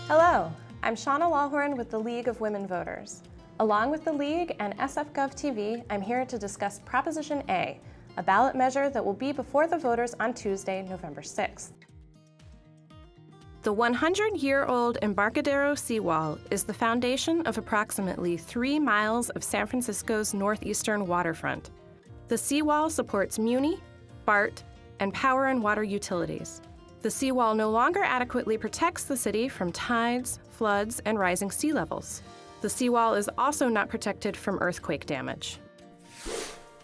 Hello, I'm Shauna Lawhorne with the League of Women Voters. Along with the League and SFGovTV, I'm here to discuss Proposition A, a ballot measure that will be before the voters on Tuesday, November 6th. The 100-year-old Embarcadero Seawall is the foundation of approximately 3 miles of San Francisco's northeastern waterfront. The seawall supports Muni, BART, and power and water utilities. The seawall no longer adequately protects the city from tides, floods, and rising sea levels. The seawall is also not protected from earthquake damage.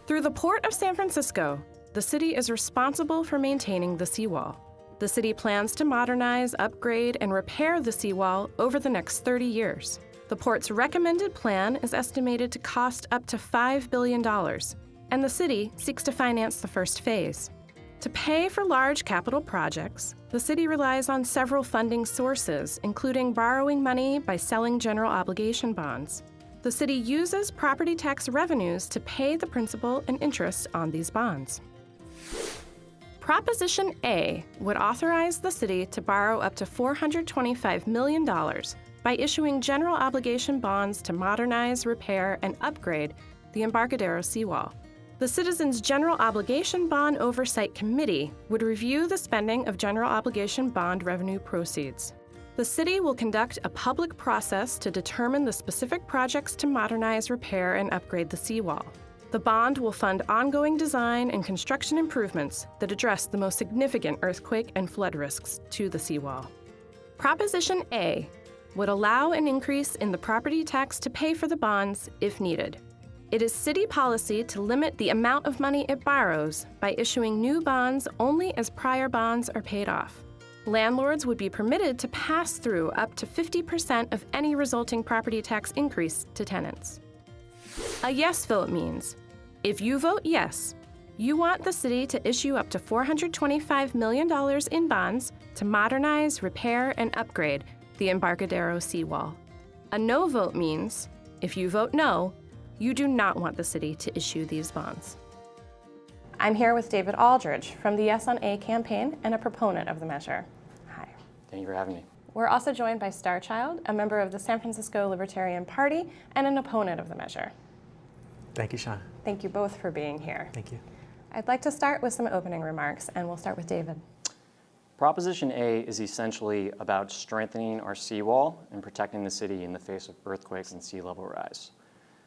Through the Port of San Francisco, the city is responsible for maintaining the seawall. The city plans to modernize, upgrade, and repair the seawall over the next 30 years. The port's recommended plan is estimated to cost up to $5 billion, and the city seeks to finance the first phase. To pay for large capital projects, the city relies on several funding sources, including borrowing money by selling general obligation bonds. The city uses property tax revenues to pay the principal and interest on these bonds. Proposition A would authorize the city to borrow up to $425 million by issuing general obligation bonds to modernize, repair, and upgrade the Embarcadero seawall. The Citizens General Obligation Bond Oversight Committee would review the spending of general obligation bond revenue proceeds. The city will conduct a public process to determine the specific projects to modernize, repair, and upgrade the seawall. The bond will fund ongoing design and construction improvements that address the most significant earthquake and flood risks to the seawall. Proposition A would allow an increase in the property tax to pay for the bonds if needed. It is city policy to limit the amount of money it borrows by issuing new bonds only as prior bonds are paid off. Landlords would be permitted to pass through up to 50% of any resulting property tax increase to tenants. A yes vote means, if you vote yes, you want the city to issue up to $425 million in bonds to modernize, repair, and upgrade the Embarcadero seawall. A no vote means, if you vote no, you do not want the city to issue these bonds. I'm here with David Aldridge from the Yes on A campaign and a proponent of the measure. Hi. Thank you for having me. We're also joined by Starchild, a member of the San Francisco Libertarian Party and an opponent of the measure. Thank you, Shauna. Thank you both for being here. Thank you. I'd like to start with some opening remarks, and we'll start with David. Proposition A is essentially about strengthening our seawall and protecting the city in the face of earthquakes and sea level rise.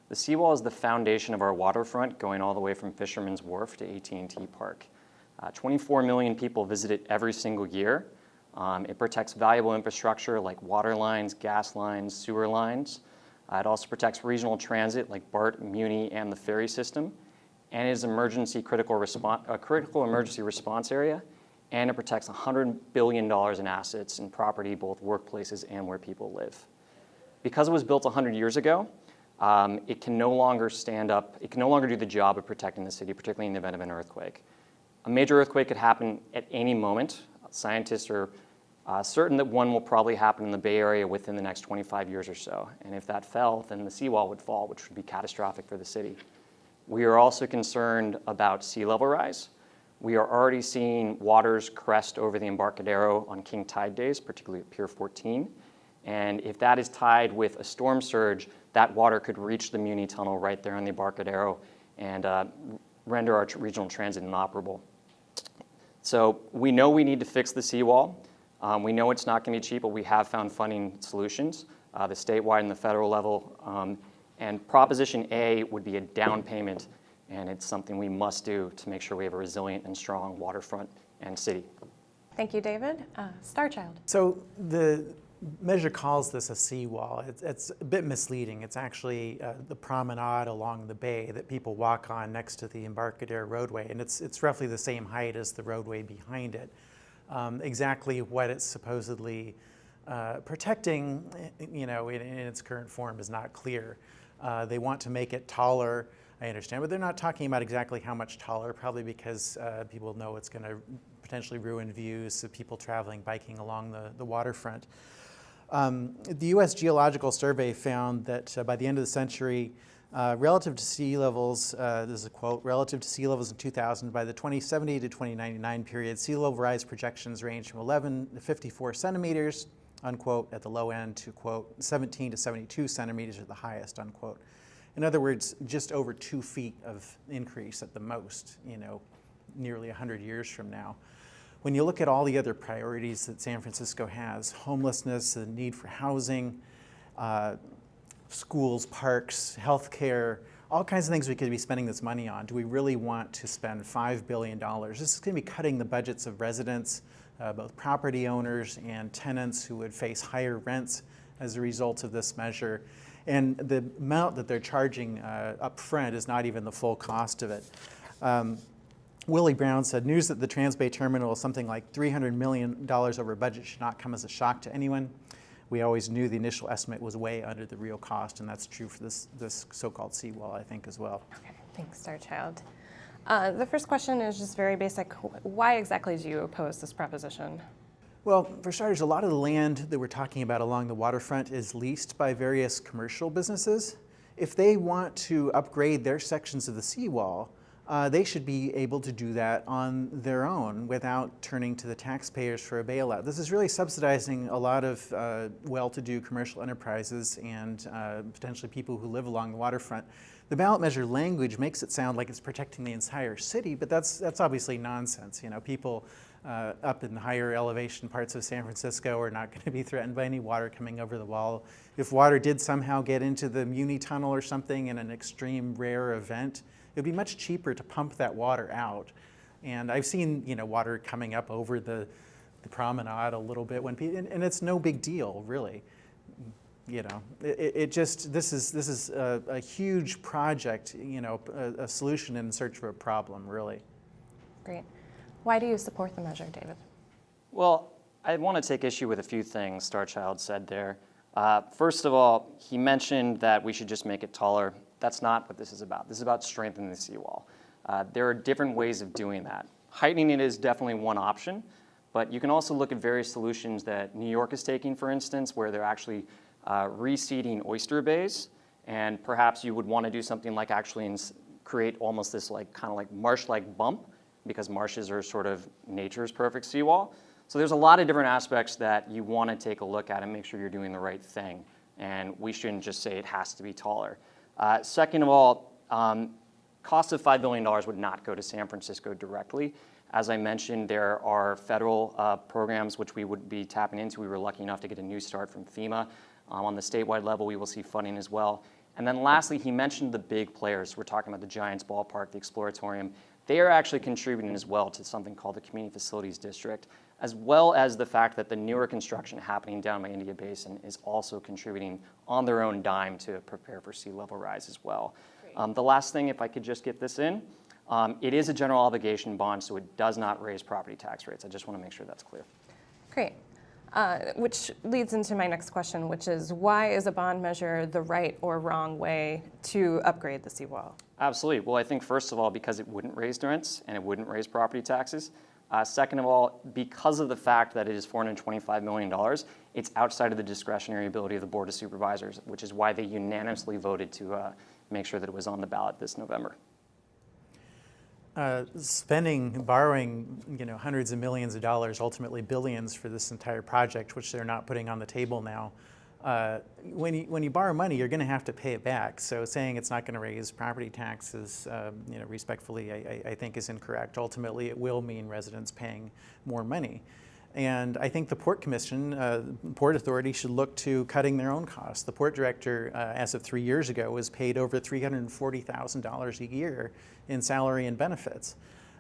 The seawall is the foundation of our waterfront, going all the way from Fisherman's Wharf to AT&T Park. 24 million people visit it every single year. It protects valuable infrastructure like water lines, gas lines, sewer lines. It also protects regional transit like BART, Muni, and the ferry system. And it is a critical emergency response area. And it protects $100 billion in assets and property, both workplaces and where people live. Because it was built 100 years ago, it can no longer do the job of protecting the city, particularly in the event of an earthquake. A major earthquake could happen at any moment. Scientists are certain that one will probably happen in the Bay Area within the next 25 years or so. And if that fell, then the seawall would fall, which would be catastrophic for the city. We are also concerned about sea level rise. We are already seeing waters crest over the Embarcadero on king tide days, particularly at Pier 14. And if that is tied with a storm surge, that water could reach the Muni Tunnel right there on the Embarcadero and render our regional transit inoperable. So we know we need to fix the seawall. We know it's not going to be cheap, but we have found funding solutions, the statewide and the federal level. And Proposition A would be a down payment, and it's something we must do to make sure we have a resilient and strong waterfront and city. Thank you, David. Starchild. So the measure calls this a seawall. It's a bit misleading. It's actually the promenade along the bay that people walk on next to the Embarcadero roadway, and it's roughly the same height as the roadway behind it. Exactly what it's supposedly protecting, in its current form is not clear. They want to make it taller, I understand, but they're not talking about exactly how much taller, probably because people know it's going to potentially ruin views of people traveling, biking along the waterfront. The U.S. Geological Survey found that by the end of the century, Relative to sea levels, this is a quote, relative to sea levels in 2000, by the 2070 to 2099 period, sea level rise projections range from 11 to 54 centimeters, unquote, at the low end to, quote, 17 to 72 centimeters at the highest, unquote. In other words, just over 2 feet of increase at the most, you know, nearly 100 years from now. When you look at all the other priorities that San Francisco has, homelessness, the need for housing, schools, parks, healthcare, all kinds of things we could be spending this money on. Do we really want to spend $5 billion? This is going to be cutting the budgets of residents, both property owners and tenants who would face higher rents as a result of this measure. And the amount that they're charging up front is not even the full cost of it. Willie Brown said, news that the Transbay Terminal is something like $300 million over budget should not come as a shock to anyone. We always knew the initial estimate was way under the real cost, and that's true for this so-called seawall, I think, as well. Okay, thanks, Starchild. The first question is just very basic. Why exactly do you oppose this proposition? Well, for starters, a lot of the land that we're talking about along the waterfront is leased by various commercial businesses. If they want to upgrade their sections of the seawall, they should be able to do that on their own without turning to the taxpayers for a bailout. This is really subsidizing a lot of well-to-do commercial enterprises and potentially people who live along the waterfront. The ballot measure language makes it sound like it's protecting the entire city, but that's obviously nonsense. You know, people up in higher elevation parts of San Francisco are not going to be threatened by any water coming over the wall. If water did somehow get into the Muni Tunnel or something in an extreme rare event, it would be much cheaper to pump that water out. And I've seen, you know, water coming up over the promenade a little bit when people, and it's no big deal, really. You know, this is a huge project, you know, a solution in search of a problem, really. Great. Why do you support the measure, David? Well, I want to take issue with a few things Starchild said there. First of all, he mentioned that we should just make it taller. That's not what this is about. This is about strengthening the seawall. There are different ways of doing that. Heightening it is definitely one option, but you can also look at various solutions that New York is taking, for instance, where they're actually reseeding oyster bays, and perhaps you would want to do something like actually create almost this like kind of like marsh-like bump, because marshes are sort of nature's perfect seawall. So there's a lot of different aspects that you want to take a look at and make sure you're doing the right thing, and we shouldn't just say it has to be taller. Second of all, cost of $5 billion would not go to San Francisco directly. As I mentioned, there are federal programs which we would be tapping into. We were lucky enough to get a new start from FEMA. On the statewide level, we will see funding as well. And then lastly, he mentioned the big players. We're talking about the Giants Ballpark, the Exploratorium. They are actually contributing as well to something called the Community Facilities District, as well as the fact that the newer construction happening down by India Basin is also contributing on their own dime to prepare for sea level rise as well. The last thing, if I could just get this in, it is a general obligation bond, so it does not raise property tax rates. I just want to make sure that's clear. Great. Which leads into my next question, which is why is a bond measure the right or wrong way to upgrade the seawall? Absolutely. Well, I think first of all, because it wouldn't raise rents and it wouldn't raise property taxes. Second of all, because of the fact that it is $425 million, it's outside of the discretionary ability of the Board of Supervisors, which is why they unanimously voted to make sure that it was on the ballot this November. Borrowing, you know, hundreds of millions of dollars, ultimately billions for this entire project, which they're not putting on the table now. When you borrow money, you're going to have to pay it back. So saying it's not going to raise property taxes, you know, respectfully, I think is incorrect. Ultimately, it will mean residents paying more money. And I think the Port Commission, Port Authority, should look to cutting their own costs. The Port Director, as of 3 years ago, was paid over $340,000 a year in salary and benefits.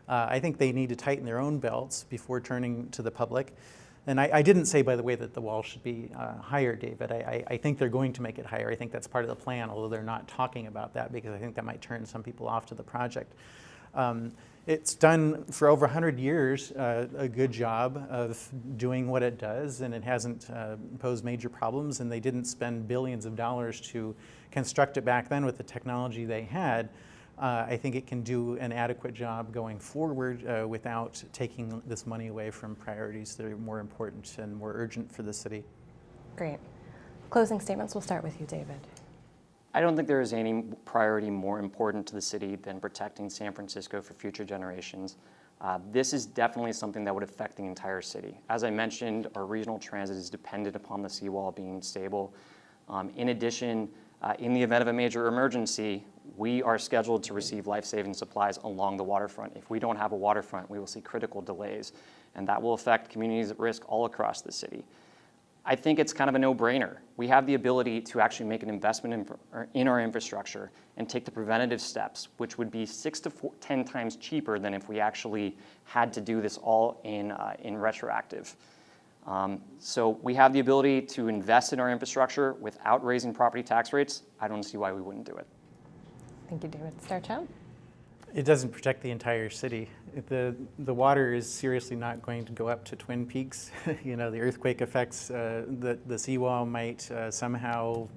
I think they need to tighten their own belts before turning to the public. And I didn't say, by the way, that the wall should be higher, David. I think they're going to make it higher. I think that's part of the plan, although they're not talking about that because I think that might turn some people off to the project. It's done for over 100 years a good job of doing what it does, and it hasn't posed major problems, and they didn't spend billions of dollars to construct it back then with the technology they had. I think it can do an adequate job going forward without taking this money away from priorities that are more important and more urgent for the city. Great. Closing statements, we'll start with you, David. I don't think there is any priority more important to the city than protecting San Francisco for future generations. This is definitely something that would affect the entire city. As I mentioned, our regional transit is dependent upon the seawall being stable. In addition, in the event of a major emergency, we are scheduled to receive life-saving supplies along the waterfront. If we don't have a waterfront, we will see critical delays, and that will affect communities at risk all across the city. I think it's kind of a no-brainer. We have the ability to actually make an investment in our infrastructure and take the preventative steps, which would be 6 to 10 times cheaper than if we actually had to do this all in retroactive. So we have the ability to invest in our infrastructure without raising property tax rates. I don't see why we wouldn't do it. Thank you, David. Starchild? It doesn't protect the entire city. The water is seriously not going to go up to Twin Peaks. You know, the earthquake effects the seawall might somehow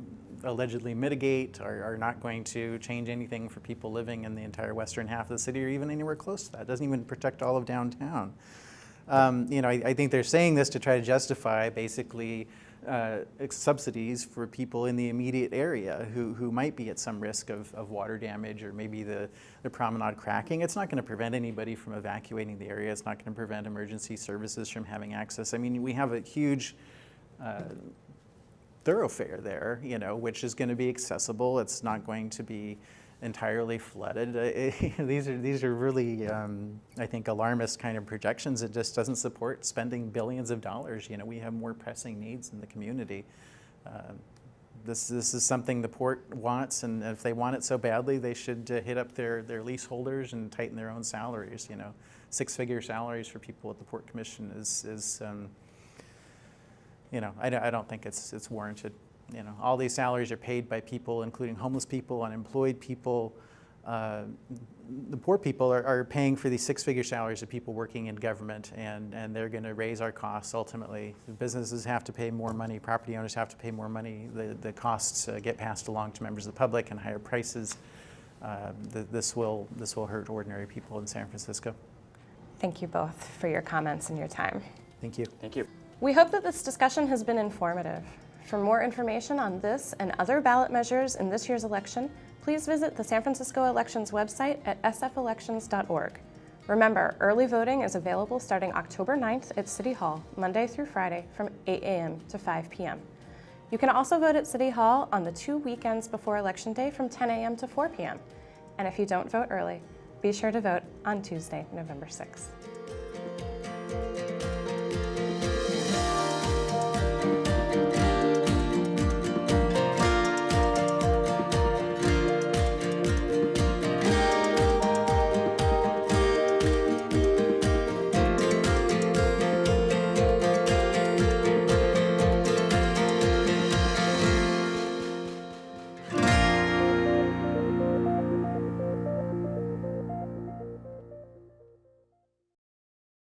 allegedly mitigate are not going to change anything for people living in the entire western half of the city or even anywhere close to that. It doesn't even protect all of downtown. You know, I think they're saying this to try to justify basically subsidies for people in the immediate area who might be at some risk of water damage or maybe the promenade cracking. It's not going to prevent anybody from evacuating the area. It's not going to prevent emergency services from having access. I mean, we have a huge thoroughfare there, you know, which is going to be accessible. It's not going to be entirely flooded. These are really, I think, alarmist kind of projections. It just doesn't support spending billions of dollars. You know, we have more pressing needs in the community. This is something the port wants, and if they want it so badly, they should hit up their leaseholders and tighten their own salaries. You know, 6-figure salaries for people at the Port Commission is you know, I don't think it's warranted. You know, all these salaries are paid by people, including homeless people, unemployed people. The poor people are paying for these 6-figure salaries of people working in government, and they're going to raise our costs ultimately. The businesses have to pay more money, property owners have to pay more money. The costs get passed along to members of the public and higher prices. This will hurt ordinary people in San Francisco. Thank you both for your comments and your time. Thank you. Thank you. We hope that this discussion has been informative. For more information on this and other ballot measures in this year's election, please visit the San Francisco Elections website at sfelections.org. Remember, early voting is available starting October 9th at City Hall, Monday through Friday from 8 a.m. to 5 p.m. You can also vote at City Hall on the 2 weekends before Election Day from 10 a.m. to 4 p.m. And if you don't vote early, be sure to vote on Tuesday, November 6th.